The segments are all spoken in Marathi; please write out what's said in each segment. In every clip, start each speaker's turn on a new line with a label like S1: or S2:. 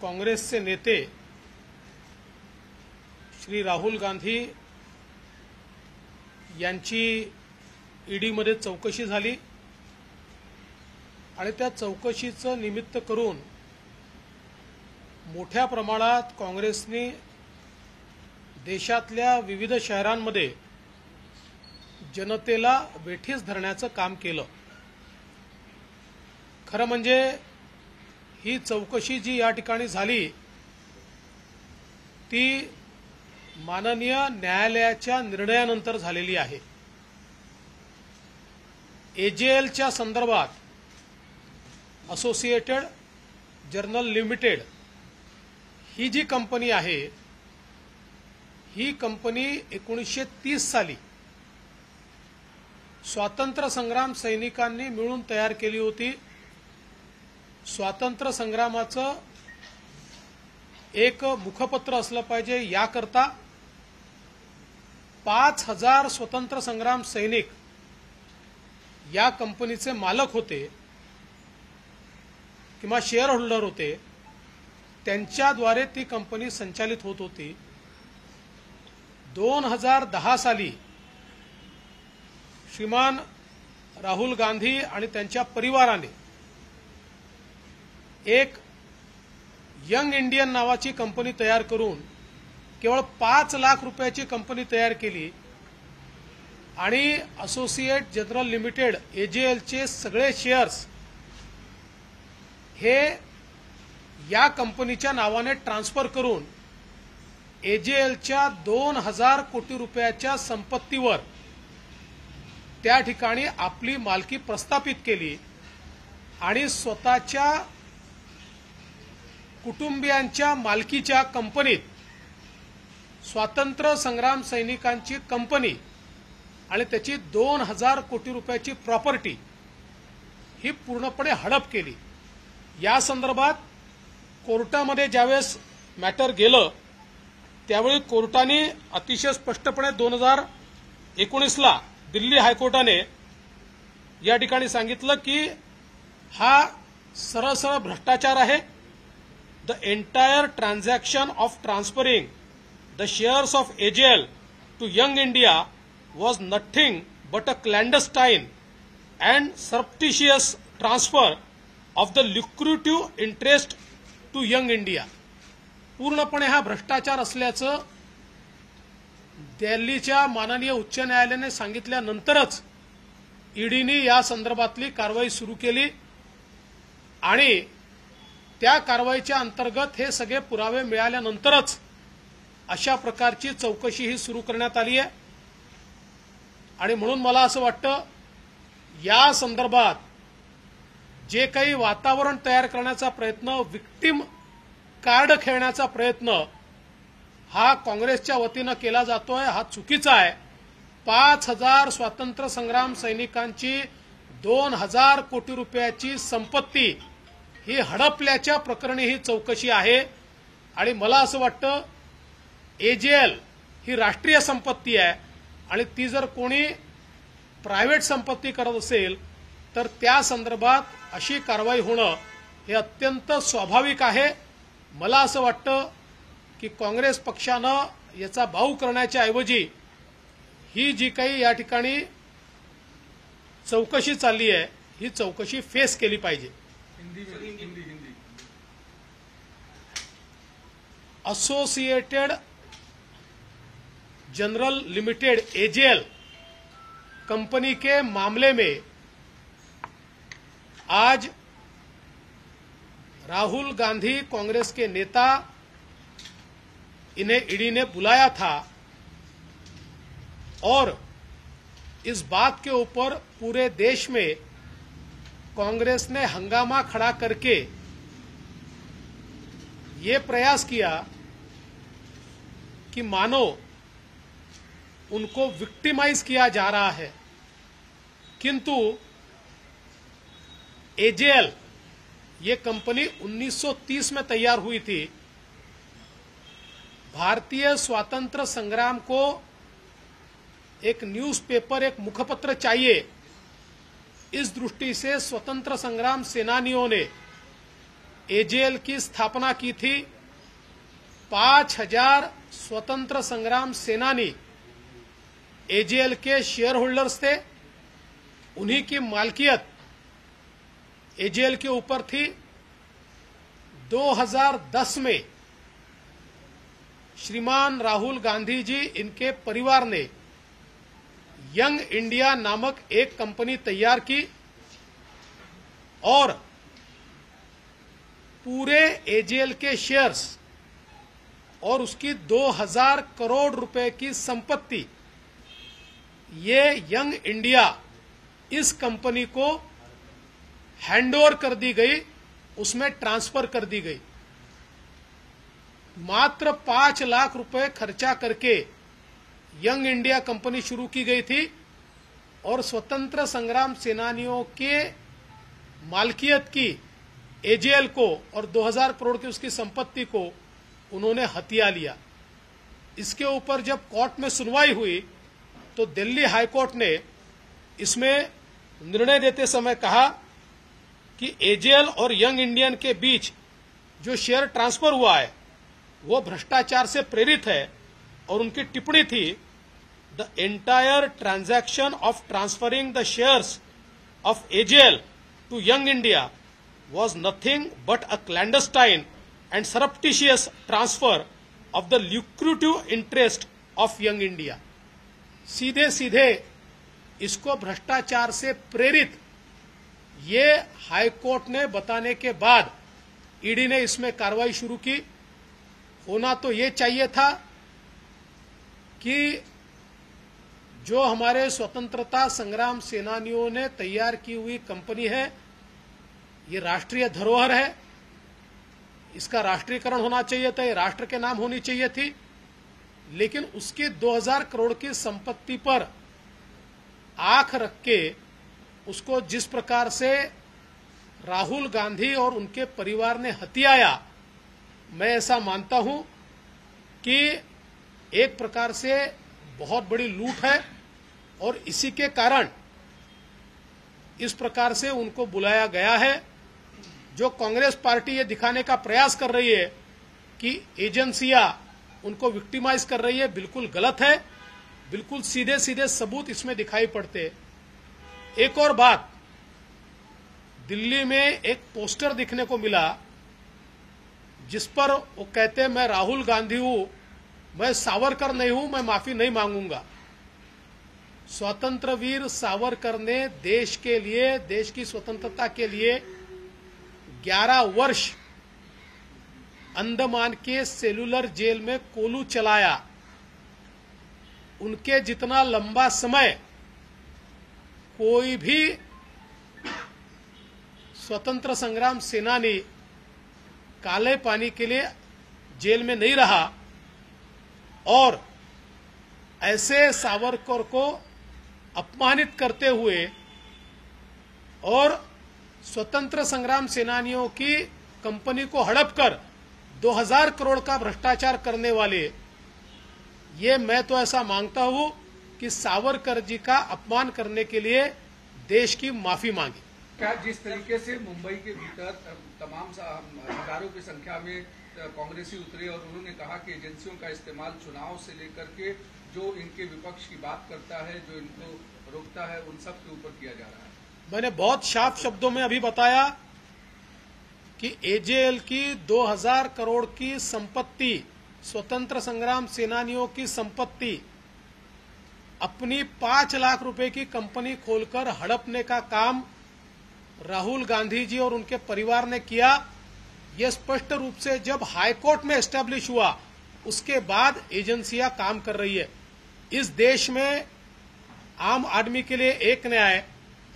S1: काँग्रेसचे नेते श्री राहुल गांधी यांची ईडीमध्ये चौकशी झाली आणि त्या चौकशीचं निमित्त करून मोठ्या प्रमाणात काँग्रेसने देशातल्या विविध शहरांमध्ये जनतेला वेठीस धरण्याचं काम केलं। खरं म्हणजे ही चौकशी जी या ठिकाणी झाली ती माननीय न्यायालयाच्या निर्णयानंतर झालेली आहे। एजेएलच्या संदर्भात असोसिएटेड जर्नल लिमिटेड ही जी कंपनी आहे ही कंपनी 1930 साली स्वातंत्र्य संग्राम सैनिकांनी मिळून तयार केली होती। स्वातंत्र्य संग्रामाचं एक मुखपत्र असलं पाहिजे याकरता 5000 स्वतंत्र संग्राम सैनिक या कंपनीचे मालक होते किंवा शेअर होल्डर होते, त्यांच्याद्वारे ती कंपनी संचालित होत होती। 2010 साली श्रीमान राहुल गांधी आणि त्यांच्या परिवाराने एक यंग इंडियन नावाची कंपनी तयार करून केवळ 5 लाख रुपयाची कंपनी तयार केली आणि असोसिएट जनरल लिमिटेड एजेएलचे सगळे शेअर्स हे या कंपनीच्या नावाने ट्रान्सफर करून एजेएलच्या 2000 कोटी रुपयाच्या संपत्तीवर त्या ठिकाणी आपली मालकी प्रस्थापित केली आणि स्वतःच्या कुटुंबियांच्या मालकीच्या कंपनीत स्वातंत्र्य संग्राम सैनिकांची कंपनी आणि त्याची 2000 कोटी रुपयाची प्रॉपर्टी ही पूर्णपणे हडप केली। या संदर्भात कोर्टामध्ये ज्यावेळेस मॅटर गेलं त्यावेळी कोर्टाने अतिशय स्पष्टपणे 2019ला दिल्ली हायकोर्टाने या ठिकाणी सांगितलं की हा सरळ भ्रष्टाचार आहे। The entire transaction of transferring the shares of AJL to young India was nothing but a clandestine and surreptitious transfer of the lucrative interest to young India. पूर्णपणे हा भ्रष्टाचार असल्याचं दिल्लीच्या माननीय उच्च न्यायालयाने सांगितल्यानंतरच ईडीने या संदर्भातली कारवाई सुरू केली आणि त्या कारवाईच्या अंतर्गत हे सगळे पुरावे मिळाल्यानंतरच अशा प्रकारची चौकशी ही सुरू करण्यात आली आहे। आणि म्हणून मला असं वाटतं या संदर्भात जे काही वातावरण तयार करण्याचा प्रयत्न, विक्टिम कार्ड खेळण्याचा प्रयत्न हा काँग्रेसच्या वतीनं केला जातोय हा चुकीचा आहे। 5000 स्वातंत्र्य संग्राम सैनिकांची 2000 कोटी रुपयाची संपत्ती ही हडपल्याच्या प्रकरणी ही चौकशी आहे आणि मला असं वाटतं एजेएल ही राष्ट्रीय संपत्ती आहे आणि ती जर कोणी प्रायव्हेट संपत्ती करत असेल तर त्या संदर्भात अशी कारवाई होणं हे अत्यंत स्वाभाविक आहे। मला असं वाटतं की काँग्रेस पक्षानं याचा बाऊ करण्याच्या ऐवजी ही जी काही या ठिकाणी चौकशी चालली आहे ही चौकशी फेस केली पाहिजे। Associated General Limited AJL company के मामले में आज राहुल गांधी कांग्रेस के नेता इन्हें ईडी ने बुलाया था और इस बात के ऊपर पूरे देश में कांग्रेस ने हंगामा खड़ा करके ये प्रयास किया कि मानो उनको विक्टिमाइज किया जा रहा है, किंतु एजेएल ये कंपनी 1930 में तैयार हुई थी। भारतीय स्वातंत्र्य संग्राम को एक न्यूज़पेपर, एक मुखपत्र चाहिए। इस दृष्टि से स्वतंत्र संग्राम सेनानियों ने एजेएल की स्थापना की थी। 5000 स्वतंत्र संग्राम सेनानी एजेएल के शेयर होल्डर्स थे। उन्हीं की मालकियत एजेएल के ऊपर थी। 2010 में श्रीमान राहुल गांधी जी, इनके परिवार ने यंग इंडिया नामक एक कंपनी तैयार की और पूरे एजेएल के शेयर्स और उसकी 2000 करोड़ रुपए की संपत्ति ये यंग इंडिया इस कंपनी को हैंडओवर कर दी गई, उसमें ट्रांसफर कर दी गई। मात्र 5 लाख रुपए खर्चा करके यंग इंडिया कंपनी शुरू की गई थी और स्वतंत्र संग्राम सेनानियों के मालकियत की एजेएल को और 2000 करोड़ की उसकी संपत्ति को उन्होंने हथिया लिया। इसके ऊपर जब कोर्ट में सुनवाई हुई तो दिल्ली हाई कोर्ट ने इसमें निर्णय देते समय कहा कि एजेएल और यंग इंडियन के बीच जो शेयर ट्रांसफर हुआ है वो भ्रष्टाचार से प्रेरित है और उनकी टिप्पणी थी, the entire transaction of transferring the shares of AJL to young India was nothing but a clandestine and surreptitious transfer of the lucrative interest of Young India। सीधे सीधे इसको भ्रष्टाचार से प्रेरित ये हाईकोर्ट ने बताने के बाद ईडी ने इसमें कार्रवाई शुरू की। होना तो ये चाहिए था कि जो हमारे स्वतंत्रता संग्राम सेनानियों ने तैयार की हुई कंपनी है, ये राष्ट्रीय धरोहर है, इसका राष्ट्रीयकरण होना चाहिए था, ये राष्ट्र के नाम होनी चाहिए थी। लेकिन उसकी 2000 करोड़ की संपत्ति पर आंख रख के उसको जिस प्रकार से राहुल गांधी और उनके परिवार ने हथियाया, मैं ऐसा मानता हूं कि एक प्रकार से बहुत बड़ी लूट है और इसी के कारण इस प्रकार से उनको बुलाया गया है। जो कांग्रेस पार्टी ये दिखाने का प्रयास कर रही है कि एजेंसियां उनको विक्टिमाइज कर रही है, बिल्कुल गलत है। बिल्कुल सीधे सीधे सबूत इसमें दिखाई पड़ते। एक और बात, दिल्ली में एक पोस्टर दिखने को मिला जिस पर वो कहते हैं मैं राहुल गांधी हूं, मैं सावरकर नहीं हूं, मैं माफी नहीं मांगूंगा। स्वतंत्र वीर सावरकर ने देश के लिए, देश की स्वतंत्रता के लिए 11 वर्ष अंडमान के सेलुलर जेल में कोलू चलाया। उनके जितना लंबा समय कोई भी स्वतंत्र संग्राम सेनानी काले पानी के लिए जेल में नहीं रहा और ऐसे सावरकर को अपमानित करते हुए और स्वतंत्र संग्राम सेनानियों की कंपनी को हड़प कर 2000 करोड़ का भ्रष्टाचार करने वाले, ये मैं तो ऐसा मांगता हूं कि सावरकर जी का अपमान करने के लिए देश की माफी मांगे।
S2: क्या जिस तरीके से मुंबई के भीतर तमाम हजारों की संख्या में कांग्रेसी उतरे और उन्होंने कहा कि एजेंसियों का इस्तेमाल चुनाव से लेकर के जो इनके विपक्ष की बात करता है, जो इनको रोकता है, उन सब के ऊपर किया जा रहा है।
S1: मैंने बहुत साफ शब्दों में अभी बताया कि एजेएल की 2000 करोड़ की संपत्ति, स्वतंत्र संग्राम सेनानियों की संपत्ति, अपनी 5 लाख रुपए की कंपनी खोलकर हड़पने का काम राहुल गांधी जी और उनके परिवार ने किया। यह स्पष्ट रूप से जब हाईकोर्ट में एस्टैब्लिश हुआ उसके बाद एजेंसियां काम कर रही है। इस देश में आम आदमी के लिए एक न्याय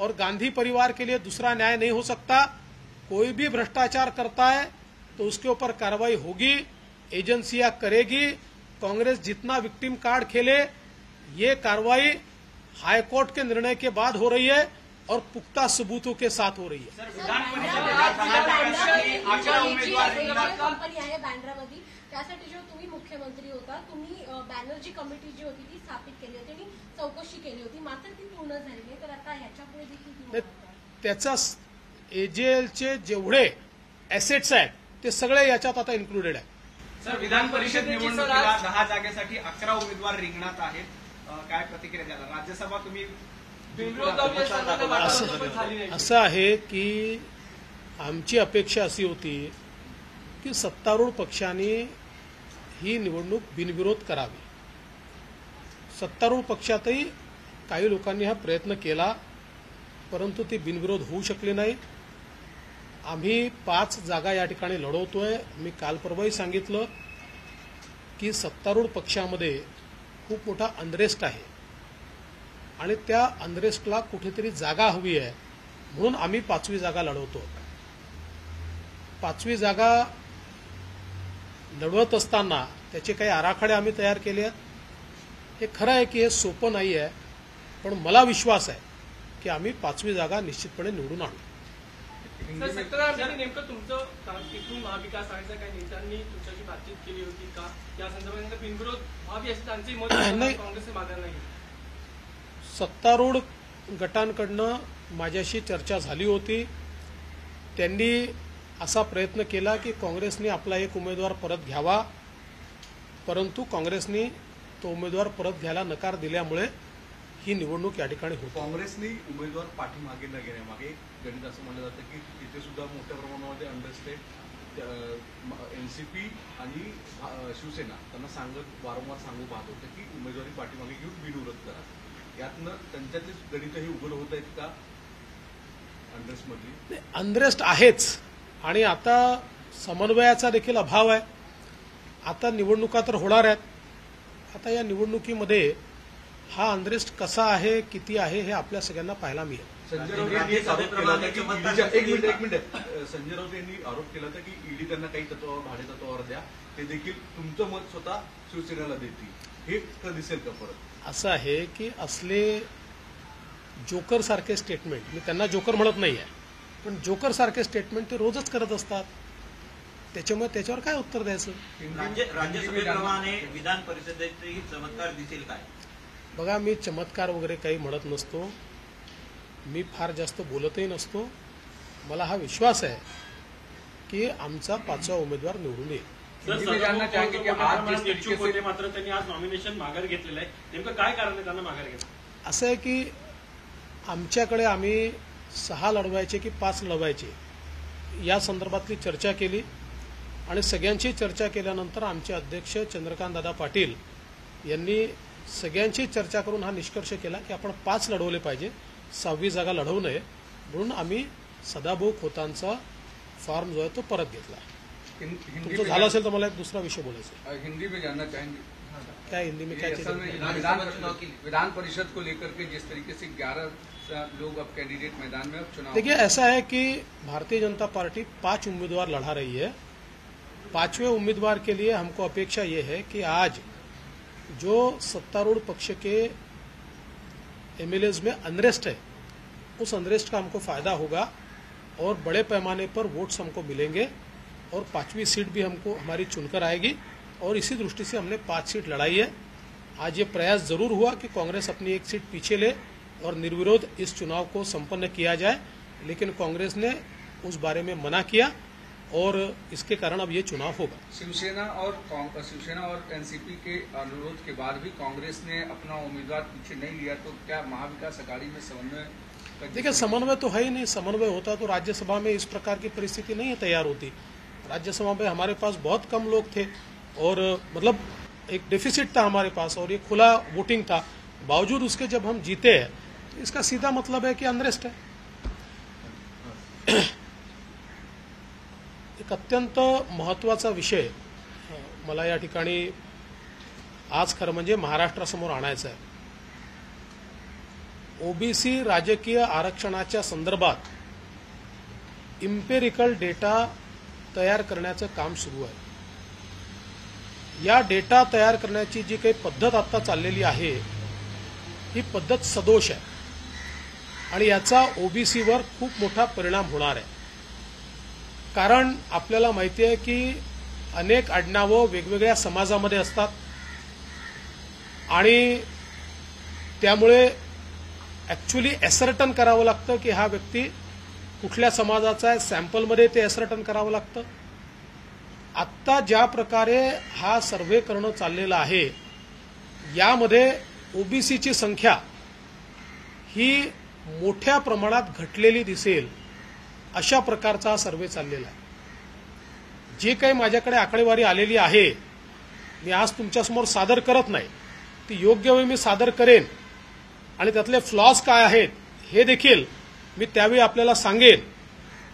S1: और गांधी परिवार के लिए दूसरा न्याय नहीं हो सकता। कोई भी भ्रष्टाचार करता है तो उसके ऊपर कार्रवाई होगी, एजेंसियां करेगी। कांग्रेस जितना विक्टिम कार्ड खेले, ये कार्रवाई हाईकोर्ट के निर्णय के बाद हो रही है और पुख्ता सबूतों के साथ हो रही है।
S3: कंपनी आहे बँड्रामध्ये, त्यासाठी जो तुम्ही मुख्यमंत्री होता, तुम्ही बॅनर्जी कमिटी जी होती ती स्थापित केली होती आणि चौकशी केली होती, मात्र ती पूर्ण झाली नाही। तर आता ह्याच्यापुढे देखील
S1: त्याचा एजेएलचे जेवढे ॲसेट्स आहेत ते सगळे याच्यात आता इन्क्लुडेड आहे.
S4: सर, विधान परिषद निवडणुकीला 10 जागेसाठी 11 उमेदवार रिंगणात आहेत. काय प्रतिक्रिया द्याल? राज्यसभा तुम्ही
S1: असं आहे की आमची अपेक्षा अशी होती की सत्तारूढ पक्षाने ही निवडणूक बिनविरोध करावी. सत्तारूढ पक्षातही काही लोकांनी हा प्रयत्न केला, परंतु ती बिनविरोध होऊ शकली नाही. आम्ही 5 जागा या ठिकाणी लढवतोय. मी काल परवाही सांगितलं की सत्तारूढ पक्षामध्ये खूप मोठा अनरेस्ट आहे आणि त्या अनरेस्टला कुठेतरी जागा हवी आहे, म्हणून आम्ही 5वी जागा लढवतो. 5वी जागा लढवत असताना त्याचे काही आराखडे आम्ही तयार केले आहेत. हे खरं आहे की हे सोपं नाही आहे, पण मला विश्वास आहे की आम्ही 5वी जागा निश्चितपणे निवडून आणू.
S5: नेमकं तुमचं तिथून महाविकास आघाडीच्या काही नेत्यांनी तुमच्याशी बातचीत केली होती का? या संदर्भात बिनविरोध व्हावी अशी त्यांची मत काँग्रेसने मागायला नाही.
S1: सत्तारूढ गटांकडनं माझ्याशी चर्चा झाली होती. त्यांनी असा प्रयत्न केला की काँग्रेसने आपला एक उमेदवार परत घ्यावा, परंतु काँग्रेसने तो उमेदवार परत घ्यायला नकार दिल्यामुळे ही निवडणूक या ठिकाणी होती.
S6: काँग्रेसने उमेदवार पाठीमागे न घेण्यामागे गणित असं म्हणलं जातं की तिथे सुद्धा मोठ्या प्रमाणामध्ये अंडरस्टेट एनसीपी आणि शिवसेना त्यांना वारंवार सांगू पाहत होतं की उमेदवारी पाठीमागे घेऊन बिनविरोध करा. यातनं त्यांच्यातले गणितही उघड होत आहेत का अंडरेस्टमधली?
S1: अनरेस्ट आहेच आणि आता समन्वयाचा देखील अभाव आहे. आता निवडणुका तर होणार आहेत. आता या निवडणुकीमध्ये हा अनरेस्ट कसा आहे, किती आहे, हे आपल्या सगळ्यांना पाहायला मिळेल.
S6: संजय राऊत यांनी आरोप केला होता की एक मिनिट संजय राऊत यांनी आरोप केला होता की ईडी त्यांना काही तत्वावर भाडे तत्वावर द्या, ते देखील तुमचं मत स्वतः शिवसेनेला देतील. हे तर दिसेल का परत?
S1: असं आहे की असले जोकर सारखे स्टेटमेंट, मी त्यांना जोकर म्हणत नाही आहे, पण जोकर सारखे स्टेटमेंट ते रोजच करत असतात. त्याच्यामुळे त्याच्यावर काय उत्तर द्यायचं?
S7: राज्यसभेप्रमाणे विधान परिषदेतही चमत्कार दिसेल काय?
S1: बघा, मी चमत्कार वगैरे काही म्हणत नसतो. मी फार जास्त बोलतही नसतो. मला हा विश्वास आहे की आमचा 5वा उमेदवार निवडून येईल.
S5: मात्र त्यांनी आज नॉमिनेशन माघार घेतलेलं आहे. नेमकं काय कारण आहे त्यांना माघार घेतलं?
S1: असं आहे की आमच्याकडे आम्ही 6 लढवायचे की 5 लढवायचे या संदर्भातली चर्चा केली आणि सगळ्यांची चर्चा केल्यानंतर आमचे अध्यक्ष चंद्रकांतदादा पाटील यांनी सगळ्यांची चर्चा करून हा निष्कर्ष केला की आपण 5 लढवले पाहिजे, 6वी जागा लढवू नये, म्हणून आम्ही सदाभाऊ खोतांचा फॉर्म जो आहे तो परत घेतला. तुमचं झालं असेल तर मला एक दुसरा विषय बोलायचा.
S2: हिंदी में जानना चाहेंगे
S1: क्या हिंदी में क्या
S2: विधान परिषद को लेकर के जिस तरीके से 11 लोग अब कैंडिडेट मैदान में अब चुनाव.
S1: देखिए, ऐसा है कि भारतीय जनता पार्टी 5 उम्मीदवार लड़ा रही है. 5वें उम्मीदवार के लिए हमको अपेक्षा ये है कि आज जो सत्तारूढ़ पक्ष के एमएलएज में अनरेस्ट है, उस अनरेस्ट का हमको फायदा होगा और बड़े पैमाने पर वोट्स हमको मिलेंगे और 5वीं सीट भी हमको हमारी चुनकर आएगी और इसी दृष्टि से हमने 5 सीट लड़ाई है. आज ये प्रयास जरूर हुआ कि कांग्रेस अपनी एक सीट पीछे ले और निर्विरोध इस चुनाव को संपन्न किया जाए, लेकिन कांग्रेस ने उस बारे में मना किया और इसके कारण अब ये चुनाव होगा.
S2: शिवसेना और एनसीपी के अनुरोध के बाद भी कांग्रेस ने अपना उम्मीदवार पीछे नहीं लिया, तो क्या महाविकास अघाड़ी में समन्वय?
S1: देखिए, समन्वय तो है ही नहीं. समन्वय होता तो राज्यसभा में इस प्रकार की परिस्थिति नहीं तैयार होती. राज्यसभा में हमारे पास बहुत कम लोग थे और मतलब एक डेफिसिट था हमारे पास और ये खुला वोटिंग था. बावजूद उसके जब हम जीते हैं तो इसका सीधा मतलब है कि अनरेस्ट है. एक अत्यंत महत्त्वाचा विषय मला या ठिकाणी आज खरं म्हणजे महाराष्ट्रासमोर आणायचा आहे. ओबीसी राजकीय आरक्षणाच्या संदर्भात इम्पेरिकल डेटा तयार करण्याचं काम सुरू आहे. या डेटा तयार करण्याची जी काही पद्धत आता चाललेली आहे, ही पद्धत सदोष आहे आणि याचा ओबीसीवर खूप मोठा परिणाम होणार आहे. कारण आपल्याला माहिती आहे की अनेक आडनावं वेगवेगळ्या समाजामध्ये असतात आणि त्यामुळे ॲक्च्युअली ॲसर्टन करावं लागतं की हा व्यक्ती कुठल्या समाजाचा आहे, सॅम्पलमध्ये ते असरटन करावं लागतं. आत्ता ज्या प्रकारे हा सर्व्हे करणं चाललेलं आहे, यामध्ये ओबीसीची संख्या ही मोठ्या प्रमाणात घटलेली दिसेल अशा प्रकारचा हा सर्व्हे चाललेला आहे. जे काही माझ्याकडे आकडेवारी आलेली आहे, मी आज तुमच्यासमोर सादर करत नाही, ती योग्य वेळी मी सादर करेन आणि त्यातले फ्लॉज काय आहेत हे देखील मी त्यावेळी आपल्याला सांगेन.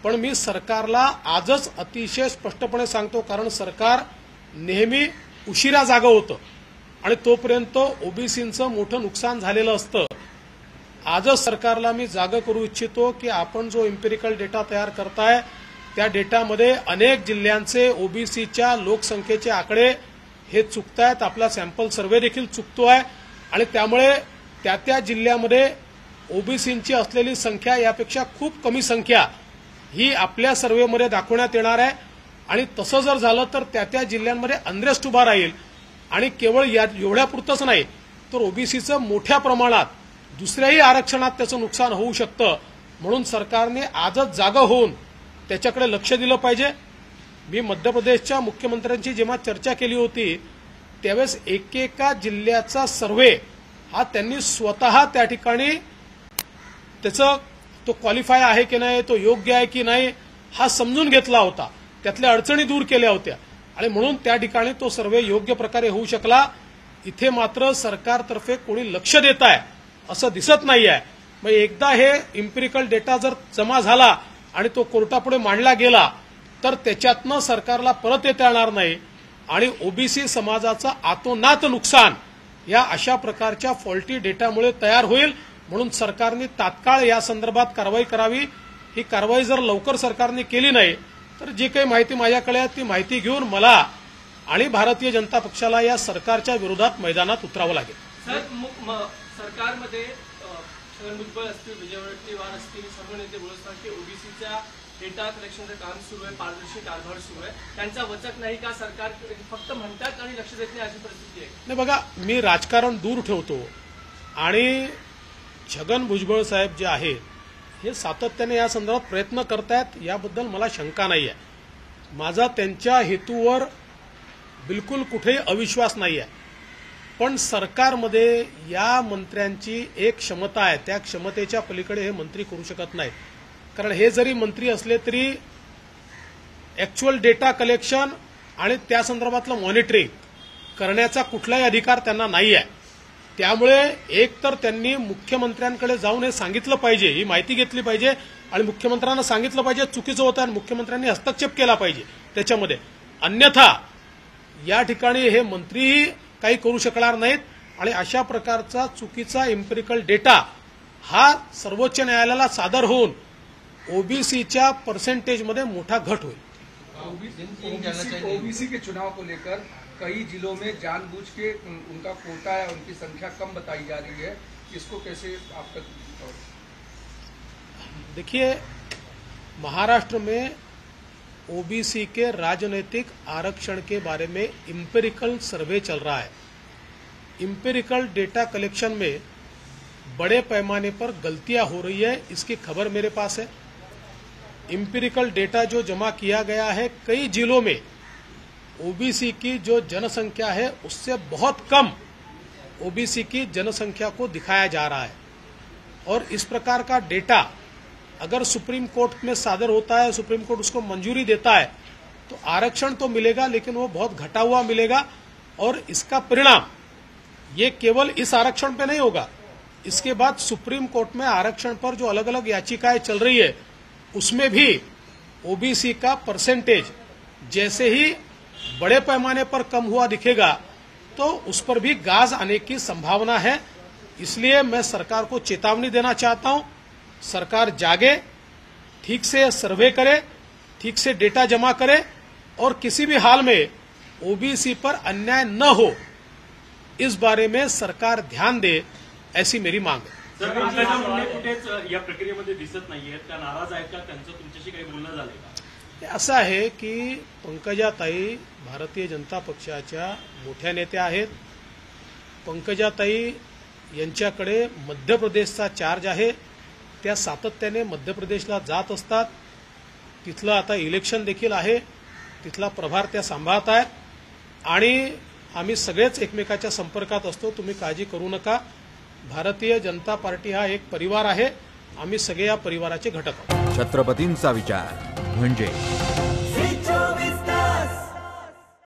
S1: पण मी सरकारला आजच अतिशय स्पष्टपणे सांगतो, कारण सरकार नेहमी उशिरा जागं होतं आणि तोपर्यंत ओबीसींचं मोठं नुकसान झालेलं असतं. आजच सरकारला मी जागं करू इच्छितो की आपण जो एम्पिरिकल डेटा तयार करताय त्या डेटामध्ये अनेक जिल्ह्यांचे ओबीसीच्या लोकसंख्येचे आकडे हे चुकतायत. आपला सॅम्पल सर्व्हे देखील चुकतोय आणि त्यामुळे त्या जिल्ह्यामध्ये ओबीसींची असलेली संख्या यापेक्षा खूप कमी संख्या ही आपल्या सर्व्हेमध्ये दाखवण्यात येणार आहे. आणि तसं जर झालं तर त्या जिल्ह्यांमध्ये अनरेस्ट उभा राहील आणि केवळ एवढ्यापुरतंच नाही तर ओबीसीचं मोठ्या प्रमाणात दुसऱ्याही आरक्षणात त्याचं नुकसान होऊ शकतं. म्हणून सरकारने आजच जागं होऊन त्याच्याकडे लक्ष दिलं पाहिजे. मी मध्य प्रदेशच्या मुख्यमंत्र्यांची जेव्हा चर्चा केली होती त्यावेळेस एकेका जिल्ह्याचा सर्व्हे हा त्यांनी स्वतः त्या ठिकाणी त्याचं तो क्वालिफाय आहे की नाही, तो योग्य आहे की नाही हा समजून घेतला होता, त्यातल्या अडचणी दूर केल्या होत्या आणि म्हणून त्या ठिकाणी तो सर्व्हे योग्य प्रकारे होऊ शकला. इथे मात्र सरकारतर्फे कोणी लक्ष देत आहे असं दिसत नाही आहे. मग एकदा हे एम्पिरिकल डेटा जर जमा झाला आणि तो कोर्टापुढे मांडला गेला तर त्याच्यातनं सरकारला परत येता येणार नाही आणि ओबीसी समाजाचं आतोनात नुकसान या अशा प्रकारच्या फॉल्टी डेटामुळे तयार होईल. म्हणून सरकारने तात्काळ या संदर्भात कारवाई करावी. ही कारवाई जर लवकर सरकारने केली नाही तर जी काही माहिती माझ्याकडे आहे ती माहिती घेऊन मला आणि भारतीय जनता पक्षाला या सरकारच्या विरोधात मैदानात उतरावं लागेल.
S5: सरकारमध्ये छगन भुजबळ असतील, विजय वडेट्टीवार असतील, सर्व नेते बोलत असतात की ओबीसीच्या डेटा कलेक्शनचं काम सुरू आहे, पारदर्शी कारभार सुरू आहे, त्यांचा वचक नाही का? सरकार फक्त म्हणतात आणि लक्ष देत नाही अशी परिस्थिती आहे.
S1: नाही बघा, मी राजकारण दूर ठेवतो आणि छगन भुजबळ साहेब जे आहेत हे सातत्याने या संदर्भात प्रयत्न करतायत, याबद्दल मला शंका नाही आहे. माझा त्यांच्या हेतूवर बिलकुल कुठेही अविश्वास नाही आहे. पण सरकारमध्ये या मंत्र्यांची एक क्षमता आहे, त्या क्षमतेच्या पलीकडे हे मंत्री करू शकत नाहीत. कारण हे जरी मंत्री असले तरी ऍक्च्युअल डेटा कलेक्शन आणि त्या संदर्भातलं मॉनिटरिंग करण्याचा कुठलाही अधिकार त्यांना नाही आहे. त्यामुळे एक तर त्यांनी मुख्यमंत्र्यांकडे जाऊन हे सांगितलं पाहिजे, ही माहिती घेतली पाहिजे आणि मुख्यमंत्र्यांना सांगितलं पाहिजे चुकीचं होतं आणि मुख्यमंत्र्यांनी हस्तक्षेप केला पाहिजे त्याच्यामध्ये. अन्यथा या ठिकाणी हे मंत्रीही काही करू शकणार नाहीत आणि अशा प्रकारचा चुकीचा एम्पिरिकल डेटा हा सर्वोच्च न्यायालयाला सादर होऊन ओबीसीच्या पर्सेंटेजमध्ये मोठा घट होईल.
S2: ओबीसी के चुनाव को लेकर कई जिलों में जानबूझ के उनका कोटा है, उनकी संख्या कम बताई जा रही है, इसको कैसे आप तक?
S1: देखिए, महाराष्ट्र में ओबीसी के राजनीतिक आरक्षण के बारे में एम्पिरिकल सर्वे चल रहा है. एम्पिरिकल डेटा कलेक्शन में बड़े पैमाने पर गलतियां हो रही है, इसकी खबर मेरे पास है. एम्पिरिकल डेटा जो जमा किया गया है कई जिलों में ओबीसी की जो जनसंख्या है उससे बहुत कम ओबीसी की जनसंख्या को दिखाया जा रहा है. और इस प्रकार का डेटा अगर सुप्रीम कोर्ट में सादर होता है, सुप्रीम कोर्ट उसको मंजूरी देता है तो आरक्षण तो मिलेगा लेकिन वो बहुत घटा हुआ मिलेगा. और इसका परिणाम ये केवल इस आरक्षण पे नहीं होगा, इसके बाद सुप्रीम कोर्ट में आरक्षण पर जो अलग अलग याचिकाएं चल रही है उसमें भी ओबीसी का परसेंटेज जैसे ही बड़े पैमाने पर कम हुआ दिखेगा तो उस पर भी गाज आने की संभावना है. इसलिए मैं सरकार को चेतावनी देना चाहता हूं, सरकार जागे, ठीक से सर्वे करे, ठीक से डेटा जमा करे और किसी भी हाल में ओबीसी पर अन्याय न हो इस बारे में सरकार ध्यान दे, ऐसी मेरी मांग है.
S8: सर, पंकजा मुंडे कुठेच या प्रक्रियेमध्ये दिसत नाहीयेत, त्या नाराज आहेत का? त्यांचं तुमच्याशी काही बोलणं झालंय का?
S1: असं आहे की पंकजाताई भारतीय जनता पक्षाच्या मोठ्या नेत्या आहेत. पंकजाताई यांच्याकडे मध्य प्रदेशचा चार्ज आहे. त्या सातत्याने मध्य प्रदेशला जात असतात. तिथलं आता इलेक्शन देखील आहे, तिथला प्रभार त्या सांभाळत आहेत आणि आम्ही सगळेच एकमेकाच्या संपर्कात असतो. तुम्ही काळजी करू नका. भारतीय जनता पार्टी हा एक परिवार आहे. आम्ही सगळे या परिवाराचे घटक आहोत.
S9: छत्रपतींचा विचार म्हणजे